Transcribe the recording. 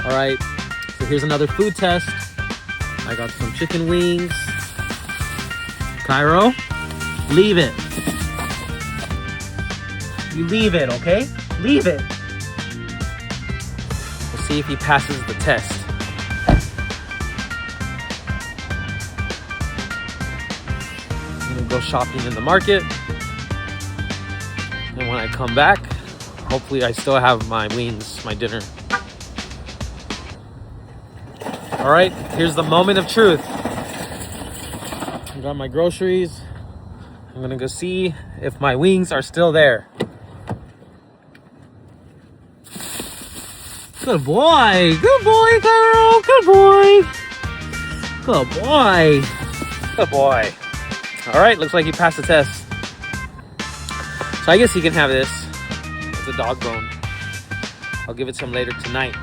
All right, so here's another food test. I got some chicken wings. Kairo, leave it. You leave it, okay? Leave it. We'll see if he passes the test. I'm gonna go shopping in the market. And when I come back, hopefully I still have my wings, my dinner. All right, here's the moment of truth. I got my groceries. I'm gonna go see if my wings are still there. Good boy, good boy, Kairo, good boy. Good boy, good boy. All right, looks like he passed the test. So I guess he can have this. It's a dog bone. I'll give it to him later tonight.